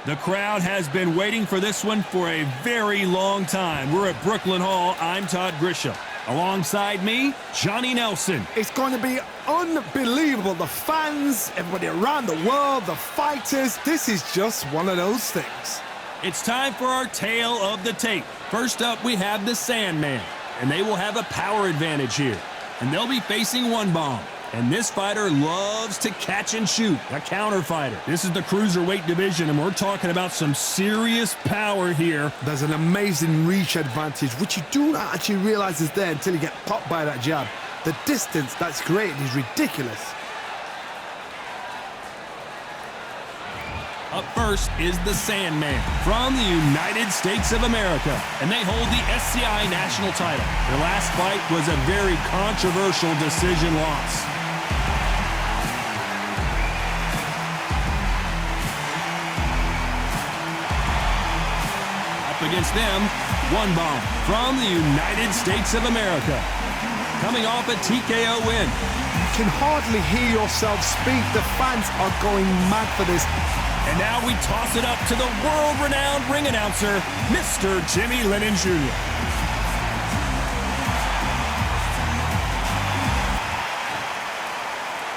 The crowd has been waiting for this one for a very long time. We're at Brooklyn Hall. I'm Todd Grisham. Alongside me, Johnny Nelson. It's going to be unbelievable. The fans, everybody around the world, the fighters. This is just one of those things. It's time for our tale of the tape. First up, we have the Sandman, and they will have a power advantage here. And they'll be facing One Bomb. And this fighter loves to catch and shoot, a counter fighter. This is the cruiserweight division, and we're talking about some serious power here. There's an amazing reach advantage, which you do not actually realize is there until you get popped by that jab. The distance that's created is ridiculous. Up first is the Sandman from the United States of America, and they hold the SCI national title. Their last fight was a very controversial decision loss. Up against them, One Bomb from the United States of America, coming off a TKO win. You can hardly hear yourself speak. The fans are going mad for this. And now we toss it up to the world-renowned ring announcer, Mr. Jimmy Lennon Jr.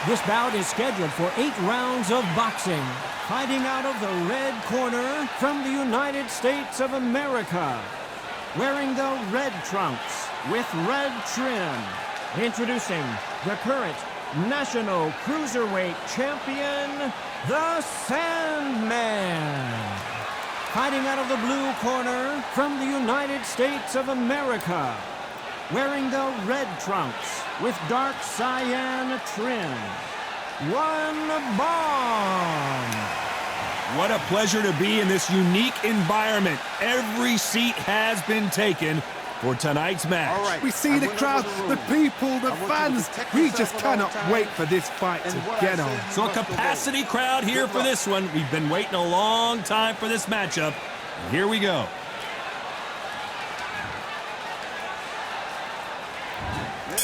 This bout is scheduled for 8 rounds of boxing. Fighting out of the red corner from the United States of America. Wearing the red trunks with red trim. Introducing the current National Cruiserweight Champion, the Sandman. Fighting out of the blue corner from the United States of America. Wearing the red trunks with dark cyan trim, One Bomb. What a pleasure to be in this unique environment. Every seat has been taken for tonight's match. All right. We see the crowd, the people, the fans. We just cannot wait for this fight to get on. So a capacity crowd here for this one. We've been waiting a long time for this matchup. And here we go.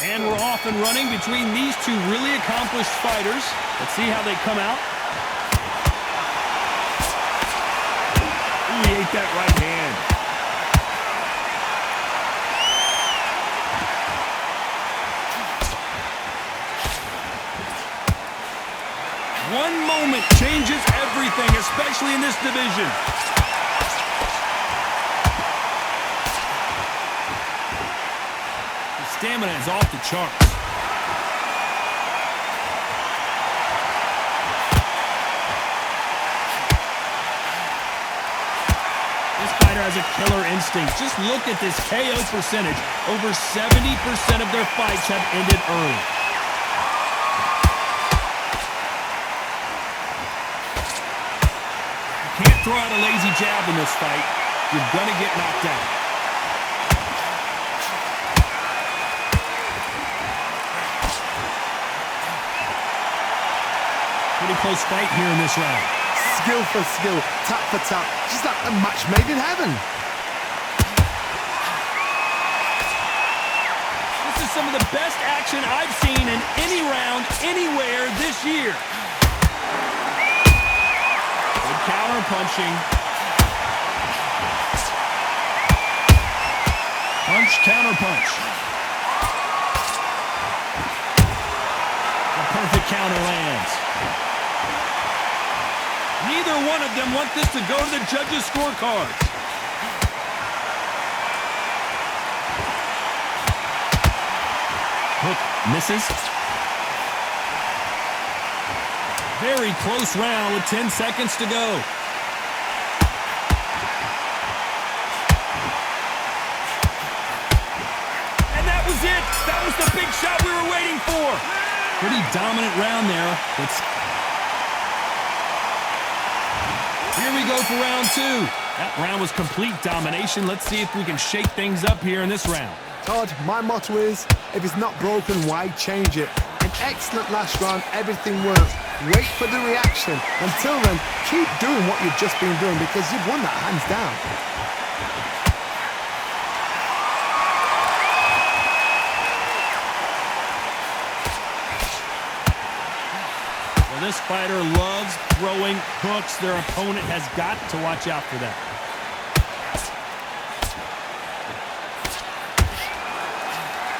And we're off and running between these two really accomplished fighters. Let's see how they come out. Ooh, he ate that right hand. One moment changes everything, especially in this division. His stamina is off the charts. This fighter has a killer instinct. Just look at this KO percentage. Over 70% of their fights have ended early. Throw out a lazy jab in this fight, you're gonna get knocked out. Pretty close fight here in this round. Skill for skill, tap for tap, just like a match made in heaven. This is some of the best action I've seen in any round, anywhere this year. Counter punching. Punch, counter punch. The perfect counter lands. Neither one of them want this to go to the judges' scorecards. Hook misses. Very close round with 10 seconds to go. And that was it. That was the big shot we were waiting for. Pretty dominant round there. Here we go for round 2. That round was complete domination. Let's see if we can shake things up here in this round. Todd, my motto is, if it's not broken, why change it? An excellent last round, everything works. Wait for the reaction. Until then, keep doing what you've just been doing because you've won that hands down. Well, this fighter loves throwing hooks. Their opponent has got to watch out for that.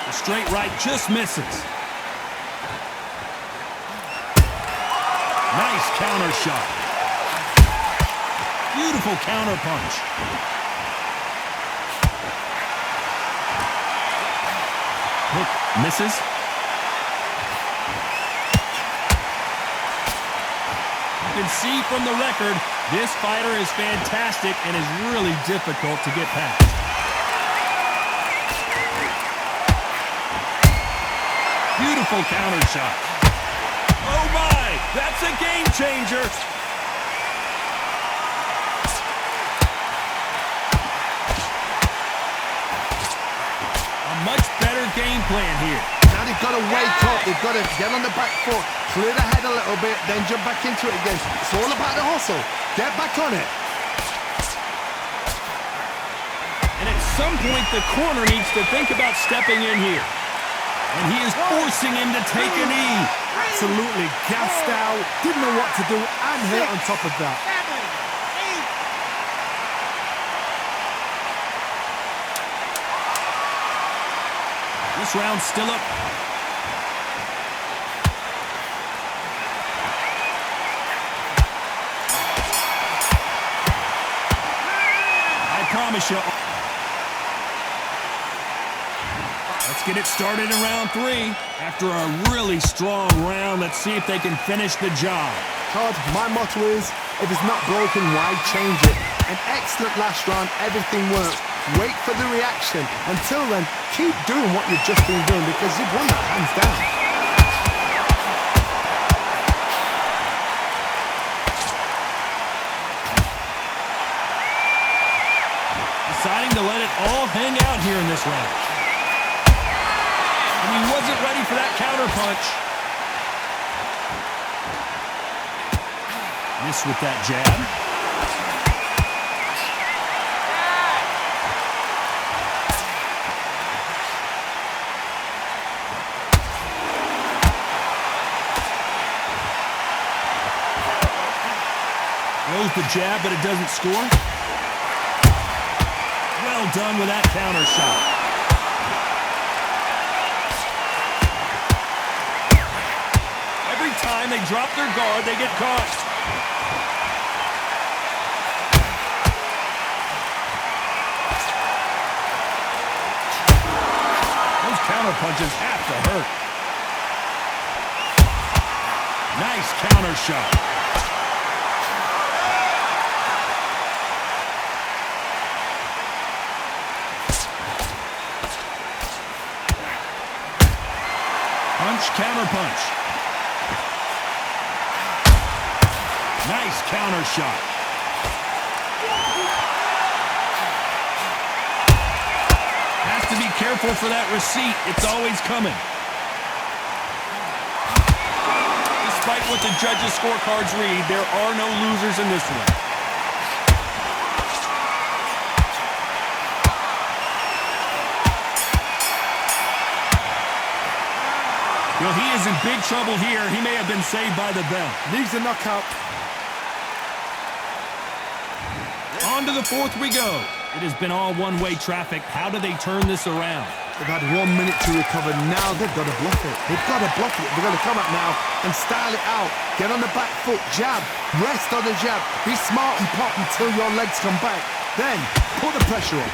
The straight right just misses. Nice counter shot. Beautiful counter punch. Hook misses. You can see from the record, this fighter is fantastic and is really difficult to get past. Beautiful counter shot. Oh my, that's a game changer. A much better game plan here. Now they've got to wake up. They've got to get on the back foot, clear the head a little bit, then jump back into it again. It's all about the hustle. Get back on it. And at some point, the corner needs to think about stepping in here. And he is forcing him to take a knee. Absolutely gassed out. Didn't know what to do and hit on top of that. This round's still up. I promise you. Let's get it started in round 3. After a really strong round, let's see if they can finish the job. Todd, my motto is, if it's not broken, why change it? An excellent last round, everything works. Wait for the reaction. Until then, keep doing what you've just been doing because you've won that hands down. Deciding to let it all hang out here in this round. And he wasn't ready for that counter punch. Miss with that jab. Throws the jab, but it doesn't score. Well done with that counter shot. Every time they drop their guard, they get caught. Those counter punches have to hurt. Nice counter shot. Punch, counter punch. Nice counter shot. Has to be careful for that receipt. It's always coming. Despite what the judges' scorecards read, there are no losers in this one. Well, he is in big trouble here. He may have been saved by the bell. Needs a knockout. On to the 4th we go. It has been all one-way traffic. How do they turn this around? They've had 1 minute to recover. Now they've got to bluff it. They've got to bluff it. They've got to come up now and style it out. Get on the back foot, jab, rest on the jab. Be smart and pop until your legs come back. Then put the pressure on.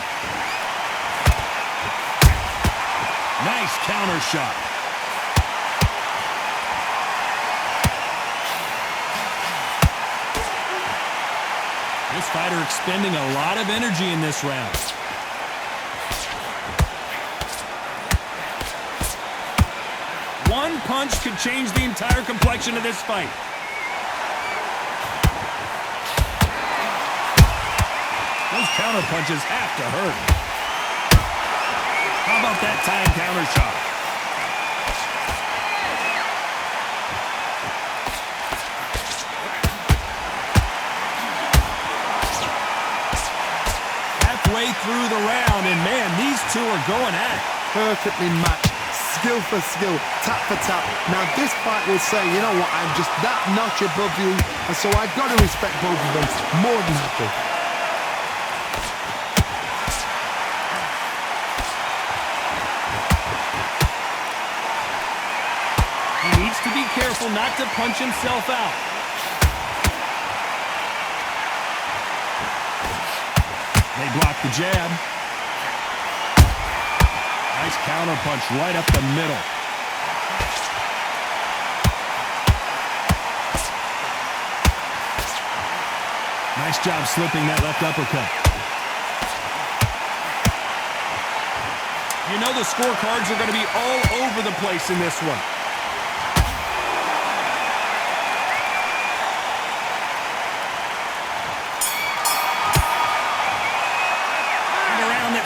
Nice counter shot. This fighter expending a lot of energy in this round. One punch could change the entire complexion of this fight. Those counter punches have to hurt. How about that time counter shot? Halfway through the round, and man, these two are going at it. Perfectly matched. skill for skill, tap for tap. Now this fight will say, you know what, I'm just that notch above you, and so I've got to respect both of them more than happy. He needs to be careful not to punch himself out. They block the jab. Nice counter punch right up the middle. Nice job slipping that left uppercut. You know the scorecards are going to be all over the place in this one.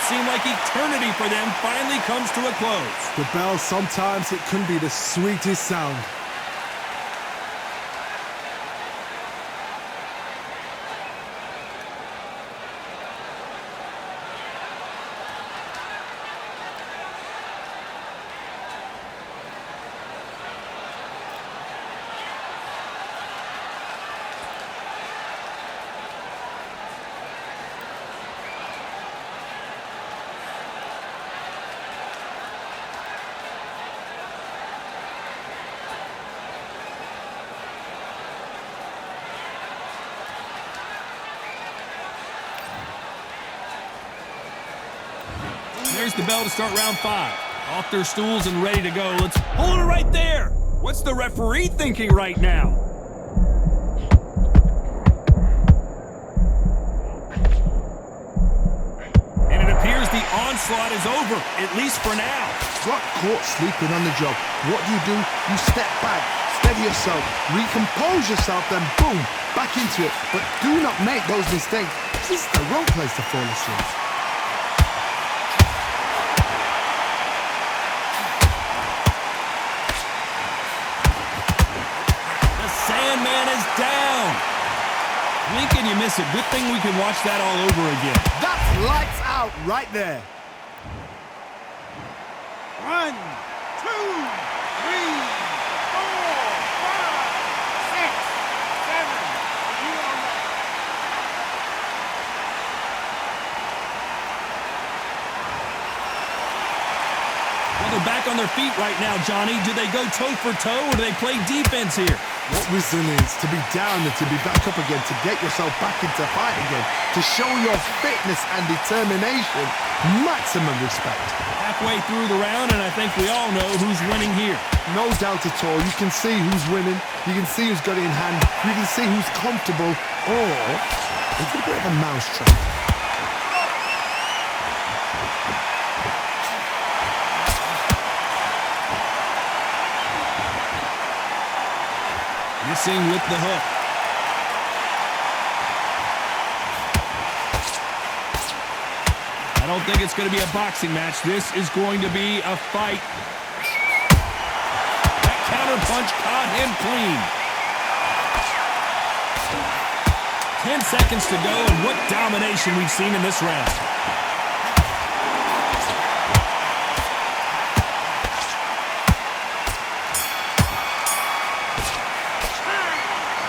Seemed like eternity for them finally comes to a close. The bell, sometimes it can be the sweetest sound. There's the bell to start round 5. Off their stools and ready to go. Let's hold it right there. What's the referee thinking right now? And it appears the onslaught is over, at least for now. Got caught sleeping on the job. What do? You step back, steady yourself, recompose yourself, then boom, back into it. But do not make those mistakes. This is the wrong place to fall asleep. Man is down. Blink and you miss it. Good thing we can watch that all over again. That's lights out right there. 1, 2, 3, 4, 5, 6, 7. Well, they're back on their feet right now, Johnny. Do they go toe for toe or do they play defense here? What resilience to be down and to be back up again, to get yourself back into fight again, to show your fitness and determination. Maximum respect. Halfway through the round, and I think we all know who's winning here. No doubt at all. You can see who's winning. You can see who's got it in hand. You can see who's comfortable. Or it's a bit of a mousetrap. Missing with the hook. I don't think it's going to be a boxing match. This is going to be a fight. That counter punch caught him clean. 10 seconds to go, and what domination we've seen in this round.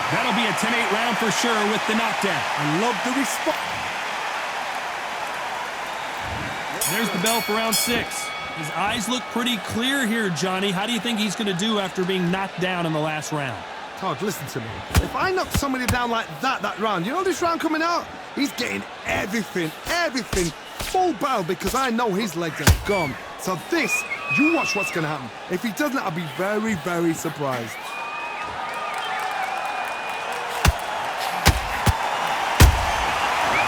That'll be a 10-8 round for sure with the knockdown. I love the response. There's the bell for round 6. His eyes look pretty clear here, Johnny. How do you think he's going to do after being knocked down in the last round? Todd, listen to me. If I knock somebody down like that round, you know this round coming out? He's getting everything, full barrel, because I know his legs are gone. So this, you watch what's going to happen. If he doesn't, I'll be very, very surprised.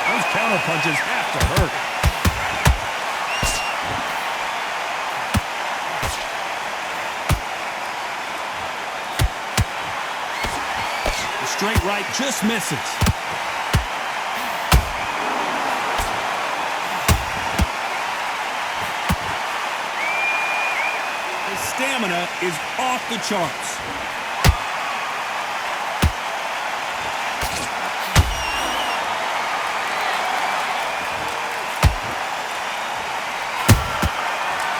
Those counter punches have to hurt. The straight right just misses. His stamina is off the charts.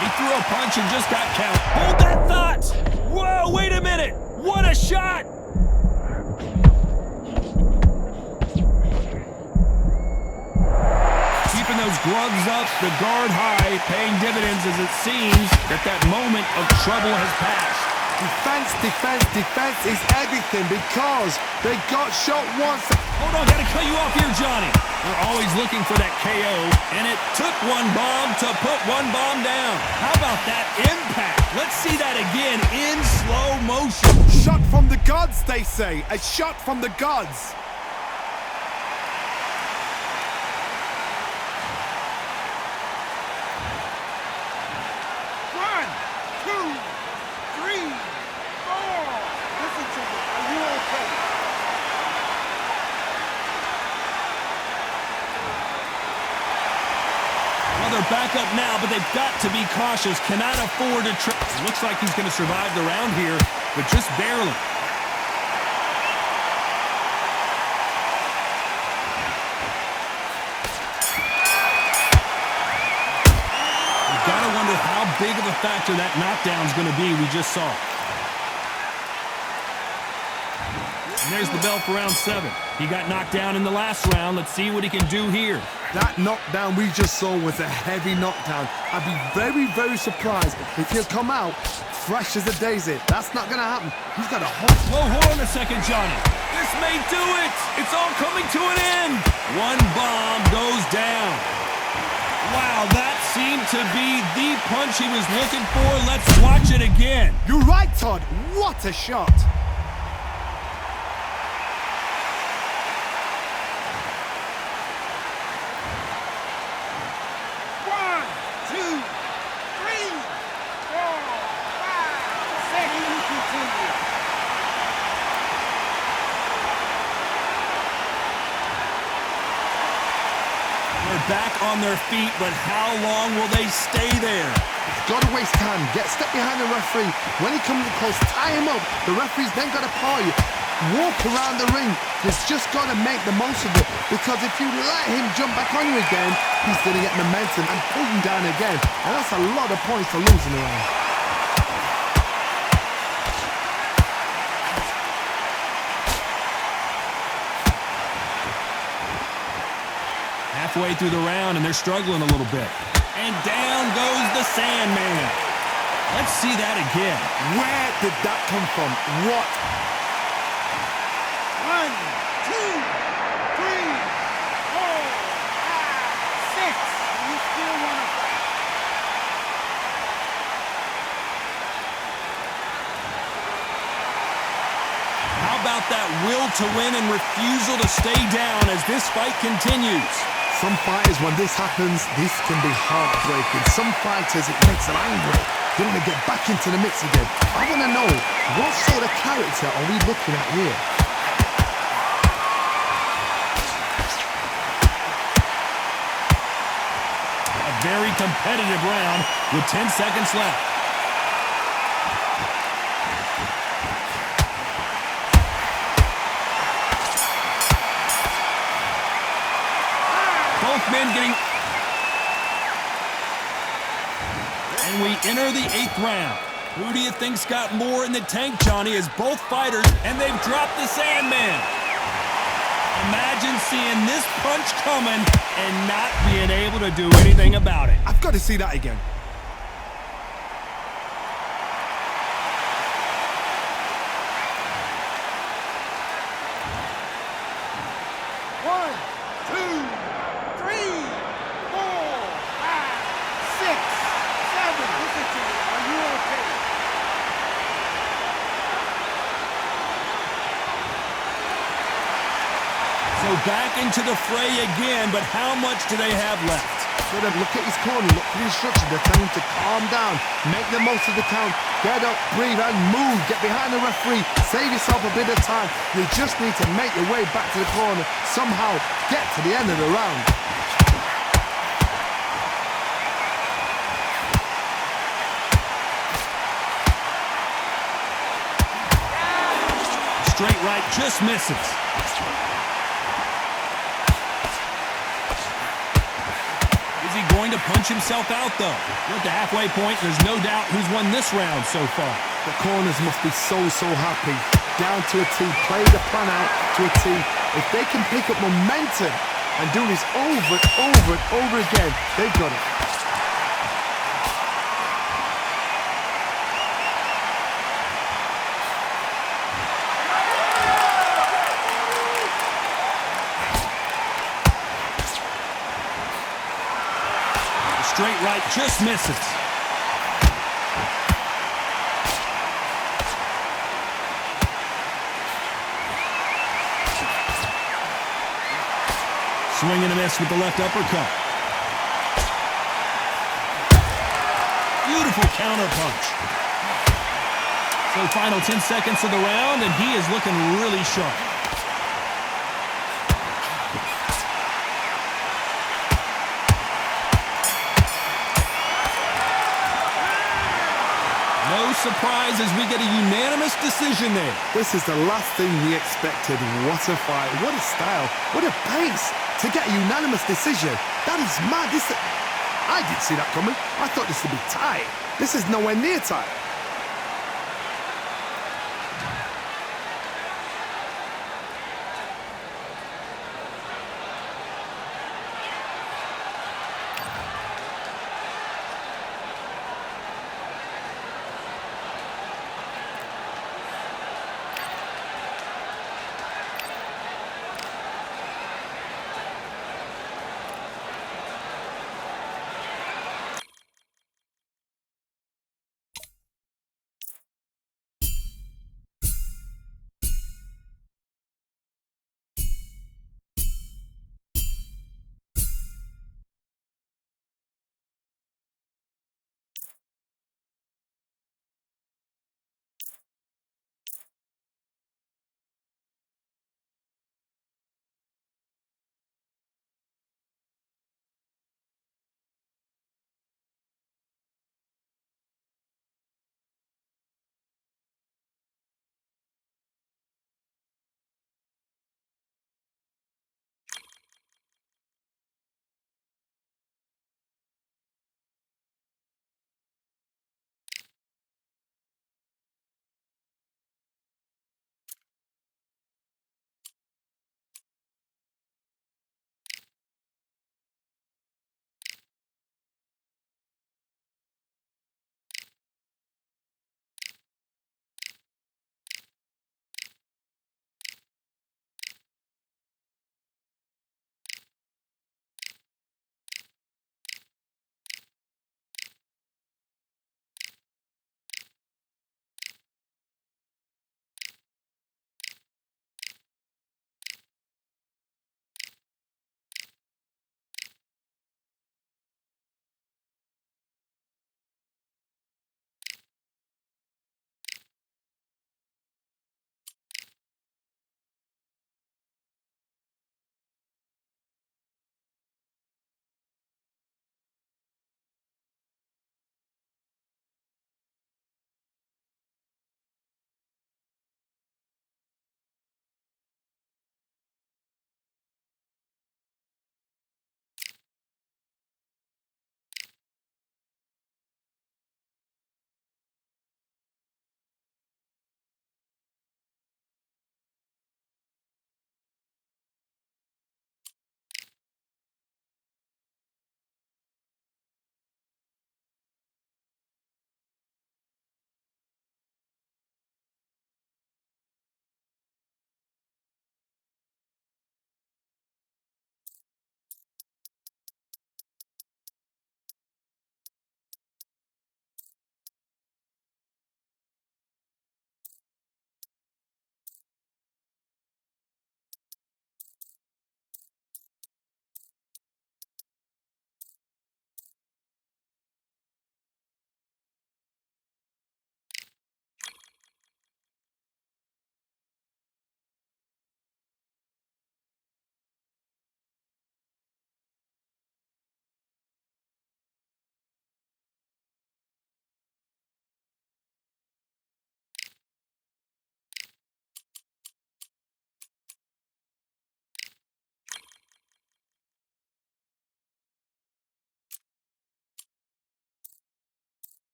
He threw a punch and just got count. Hold that thought! Whoa, wait a minute! What a shot! Keeping those gloves up, the guard high, paying dividends as it seems that moment of trouble has passed. Defense, defense, defense is everything because they got shot once. Hold on, gotta cut you off here, Johnny. They're always looking for that KO, and it took one bomb to put one bomb down. How about that impact? Let's see that again in slow motion. Shot from the gods, they say. A shot from the gods. They're back up now, but they've got to be cautious. Cannot afford to trip. Looks like he's going to survive the round here, but just barely. You've got to wonder how big of a factor that knockdown is going to be we just saw. And there's the bell for round 7. He got knocked down in the last round. Let's see what he can do here. That knockdown we just saw was a heavy knockdown. I'd be very, very surprised if he'll come out fresh as a daisy. That's not going to happen. He's got a whole... Whoa, hold on a second, Johnny. This may do it. It's all coming to an end. One bomb goes down. Wow, that seemed to be the punch he was looking for. Let's watch it again. You're right, Todd. What a shot. Back on their feet, but how long will they stay there? Got to waste time. Get step behind the referee. When he comes close, tie him up. The referee's then got to paw you. Walk around the ring. He's just got to make the most of it. Because if you let him jump back on you again, he's going to get momentum and pull him down again. And that's a lot of points for losing around. Halfway through the round, and they're struggling a little bit. And down goes the Sandman. Let's see that again. Where did that come from? What? 1, 2, 3, 4, 5, 6. You still want to fight? How about that will to win and refusal to stay down as this fight continues? Some fighters, when this happens, this can be heartbreaking. Some fighters, it makes them angry. They want to get back into the mix again. I want to know, what sort of character are we looking at here? A very competitive round with 10 seconds left. Both men getting... And we enter the 8th round. Who do you think's got more in the tank, Johnny, as both fighters, and they've dropped the Sandman? Imagine seeing this punch coming and not being able to do anything about it. I've got to see that again. So back into the fray again, but how much do they have left? Look at his corner, look at the instructions. They're telling him to calm down, make the most of the count, get up, breathe, and move. Get behind the referee, save yourself a bit of time. You just need to make your way back to the corner, somehow get to the end of the round. Straight right just misses. Is Is he going to punch himself out, though? We're at the halfway point. There's no doubt who's won this round so far. The corners must be so happy. Down to a T, play the plan out to a T. If they can pick up momentum and do this over and over and over again, they've got it. Straight right just misses. Swing and a miss with the left uppercut. Beautiful counter punch. So final 10 seconds of the round, and he is looking really sharp. No surprise as we get a unanimous decision there. This is the last thing we expected. What a fight, what a style, what a pace to get a unanimous decision. That is mad. I didn't see that coming. I thought this would be tight. This is nowhere near tight.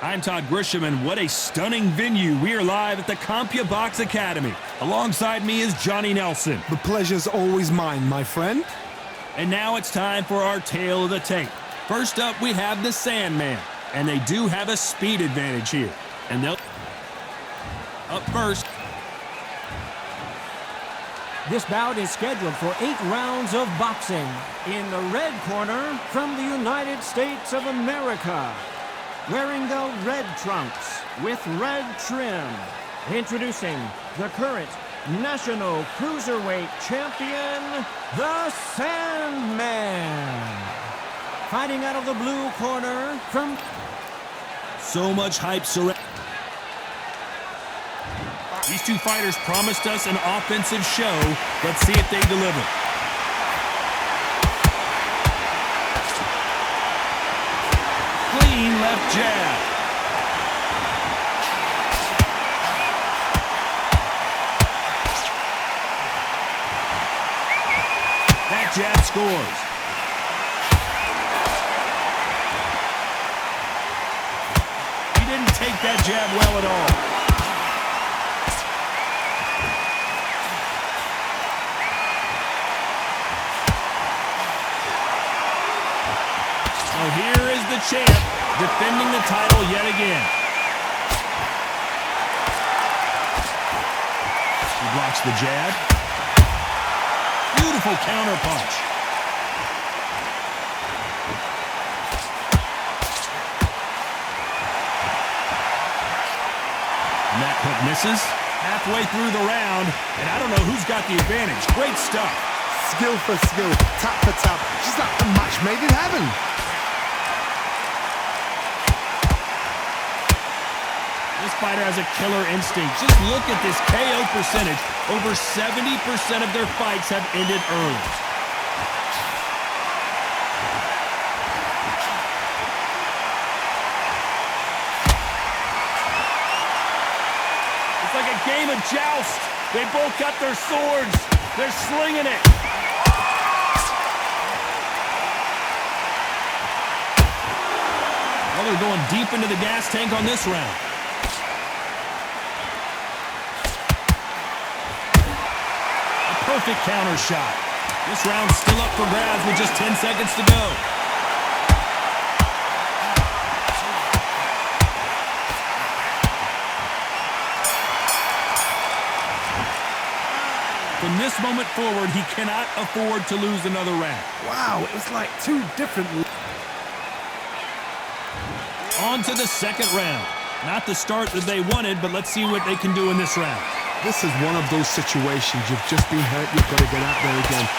I'm Todd Grisham, and what a stunning venue. We are live at the CompuBox Academy. Alongside me is Johnny Nelson. The pleasure's always mine, my friend. And now it's time for our tale of the tape. First up, we have the Sandman, and they do have a speed advantage here. And they'll... Up first. This bout is scheduled for 8 rounds of boxing. In the red corner, from the United States of America, wearing the red trunks with red trim, introducing the current National Cruiserweight Champion, the Sandman. Fighting out of the blue corner from... So much hype surrounding. These two fighters promised us an offensive show. Let's see if they deliver. Clean left jab. That jab scores. He didn't take that jab well at all. So here is the champ defending the title yet again. He blocks the jab. Beautiful counter punch. And that hook misses. Halfway through the round, and I don't know who's got the advantage. Great stuff. Skill for skill, tap for tap. Just like a match made in heaven. This fighter has a killer instinct. Just look at this KO percentage. Over 70% of their fights have ended early. It's like a game of joust. They both got their swords. They're slinging it. Well, they're going deep into the gas tank on this round. Perfect counter shot. This round's still up for grabs with just 10 seconds to go. From this moment forward, he cannot afford to lose another round. Wow, it was like two different... On to the second round. Not the start that they wanted, but let's see what they can do in this round. This is one of those situations. You've just been hurt. You've got to get out there again.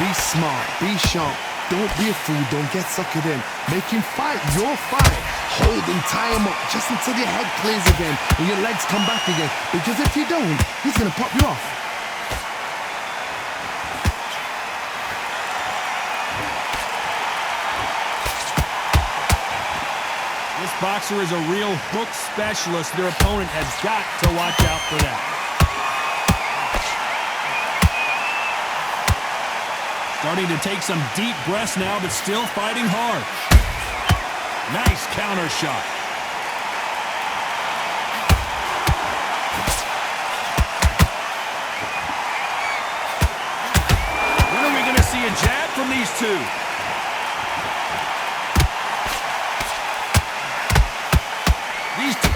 Be smart. Be sharp. Don't be a fool. Don't get suckered in. Make him fight your fight. Hold him, tie him up just until your head clears again and your legs come back again. Because if you don't, he's going to pop you off. This boxer is a real hook specialist. Their opponent has got to watch out for that. Starting to take some deep breaths now, but still fighting hard. Nice counter shot. When are we going to see a jab from these two?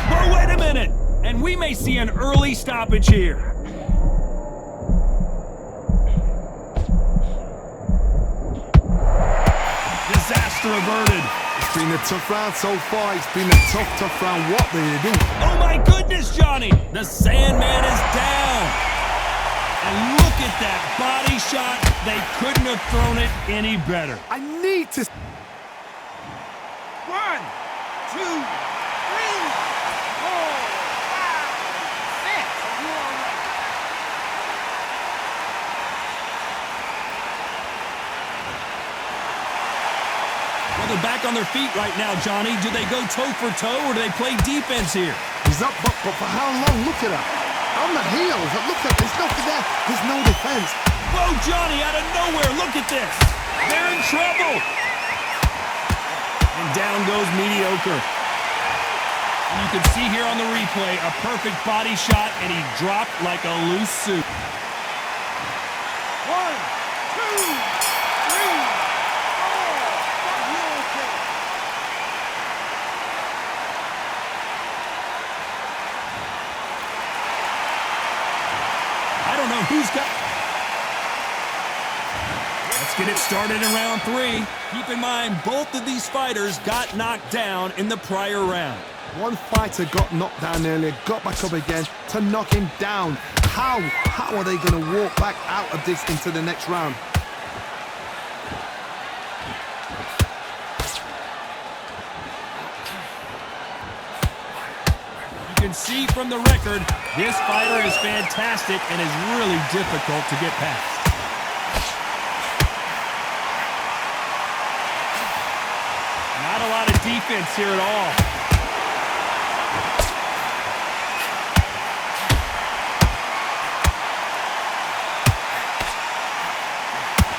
Whoa, wait a minute! And we may see an early stoppage here. Disaster averted. It's been a tough round so far. It's been a tough round. What do you do? Oh my goodness, Johnny! The Sandman is down. And look at that body shot. They couldn't have thrown it any better. I need to... 1, 2, 3, 4, 5, 6. Well, they're back on their feet right now, Johnny. Do they go toe for toe or do they play defense here? He's up, but for how long? Look at her. On the heels. Look at there's nothing there. There's no defense. Whoa, Johnny, out of nowhere. Look at this. They're in trouble. And down goes mediocre. And you can see here on the replay a perfect body shot, and he dropped like a loose soup. 1, 2, 3, 4. Are you okay? I don't know who's got... Let's get it started in round 3. Keep in mind, both of these fighters got knocked down in the prior round. One fighter got knocked down earlier, got back up again to knock him down. How are they going to walk back out of this into the next round? You can see from the record, this fighter is fantastic and is really difficult to get past. Not a lot of defense here at all.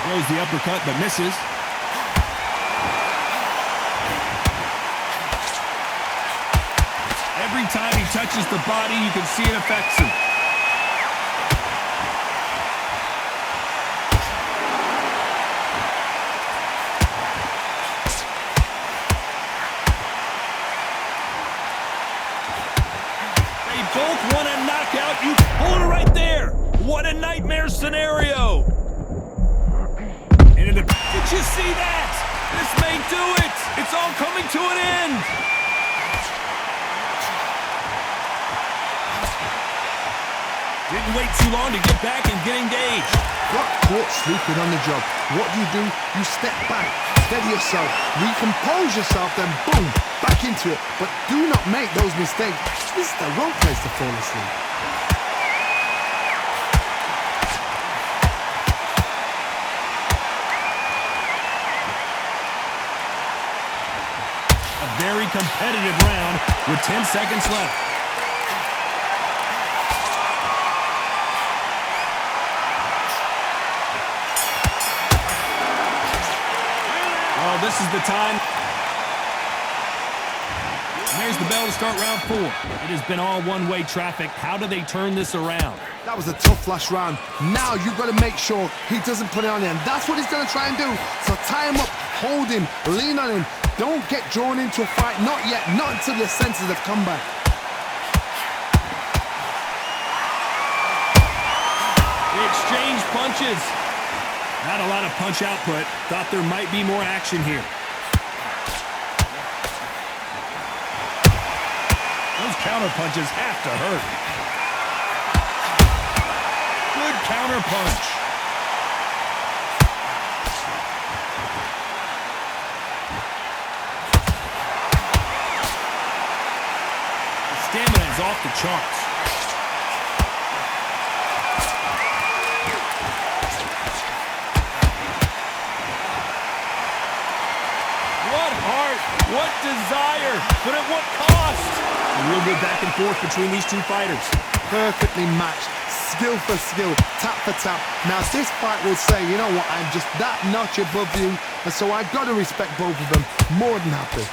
Throws the uppercut but misses. Every time he touches the body, you can see it affects him. They both want a knockout. You hold it right there. What a nightmare scenario. Did you see that? This may do it. It's all coming to an end. Didn't wait too long to get back and get engaged. Got caught sleeping on the job. What do? You step back, steady yourself, recompose yourself, then boom, back into it. But do not make those mistakes. This is the wrong place to fall asleep. Very competitive round with 10 seconds left. Oh, this is the time. And there's the bell to start round 4. It has been all one-way traffic. How do they turn this around? That was a tough last round. Now you've got to make sure he doesn't put it on him. That's what he's going to try and do. So tie him up, hold him, lean on him. Don't get drawn into a fight. Not yet. Not until your senses have come back. They exchange punches. Not a lot of punch output. Thought there might be more action here. Those counter punches have to hurt. Good counter punch. Stamina is off the charts. What heart, what desire, but at what cost? A real good back and forth between these two fighters. Perfectly matched, skill for skill, tap for tap. Now this fight will say, you know what, I'm just that notch above you, and so I've got to respect both of them. More than happy.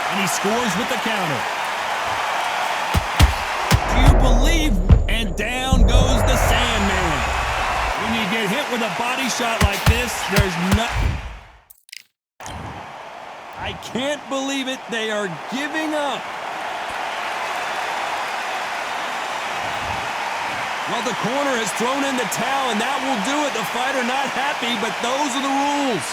And he scores with the counter. Do you believe? And down goes the Sandman. When you get hit with a body shot like this, there's nothing. I can't believe it. They are giving up. Well, the corner has thrown in the towel, and that will do it. The fighter not happy, but those are the rules.